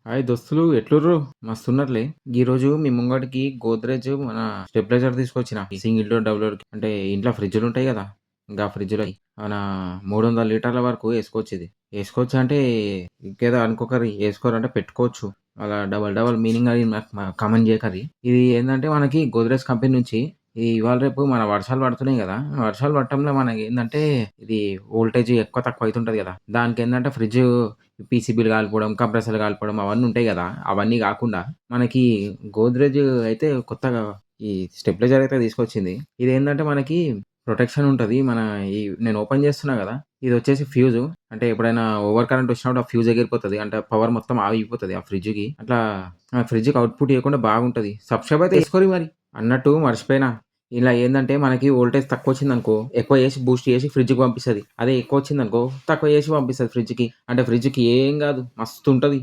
Hi దోస్తులు ఎట్లుర్రు మస్తున్నట్లే. ఈరోజు మీ ముంగటికి గోద్రేజ్ మన స్టెబిలైజర్ తీసుకొచ్చిన సింగిల్ డోర్ డబుల్ డోర్ అంటే ఇంట్లో ఫ్రిడ్జ్లు ఉంటాయి కదా. ఇంకా ఫ్రిడ్జ్లో మన 300 లీటర్ల వరకు వేసుకోవచ్చు. ఇది వేసుకోవచ్చు అంటే ఇంకేదో అనుకోకరి వేసుకోరంటే పెట్టుకోవచ్చు. అలా డబల్ డబల్ మీనింగ్ అది కామెంట్ చేయకరి. ఇది ఏంటంటే మనకి గోద్రేజ్ కంపెనీ నుంచి ఇవాళ రేపు మన వర్షాలు పడుతున్నాయి కదా. వర్షాలు పడటంలో మనకి ఏంటంటే ఇది వోల్టేజ్ ఎక్కువ తక్కువ అవుతుంటది కదా. దానికి ఏంటంటే ఫ్రిడ్జ్ పీసీబీలు కాలిపోవడం, కంప్రెసర్లు కాలిపోవడం అవన్నీ ఉంటాయి గదా! అవన్నీ గాకుండా మనకి గోద్రేజ్ అయితే కొత్తగా ఈ స్టెబిలైజర్ అయితే తీసుకొచ్చింది. ఇదేందంటే మనకి ప్రొటెక్షన్ ఉంటది. నేను ఓపెన్ చేస్తున్నా గదా! ఇదొచ్చేసి ఫ్యూజు. అంటే ఎప్పుడైనా ఓవర్ కరెంట్ వచ్చినప్పుడు ఆ ఫ్యూజ్ ఎగిరిపోతది. అంటే పవర్ మొత్తం ఆగిపోతది ఆ ఫ్రిడ్జ్‌కి. అట్లా ఆ ఫ్రిడ్జ్‌కి అవుట్‌పుట్ ఇయ్యకుండా బాగుంటది. సబ్‌స్క్రైబ్ అయితే చేసుకోర్రి మరి. అన్నట్టు మర్చిపోయినా. ఇలా ఏందంటే మనకి వోల్టేజ్ తక్కువొచ్చిందనుకో, ఎక్కువ చేసి బూస్ట్ చేసి ఫ్రిడ్జ్‌కి పంపిస్తది. అదే ఎక్కువొచ్చిందనుకో, తక్కువ చేసి పంపిస్తది ఫ్రిడ్జ్‌కి. అంటే ఫ్రిడ్జ్‌కి ఏం గాదు మస్తుంటది.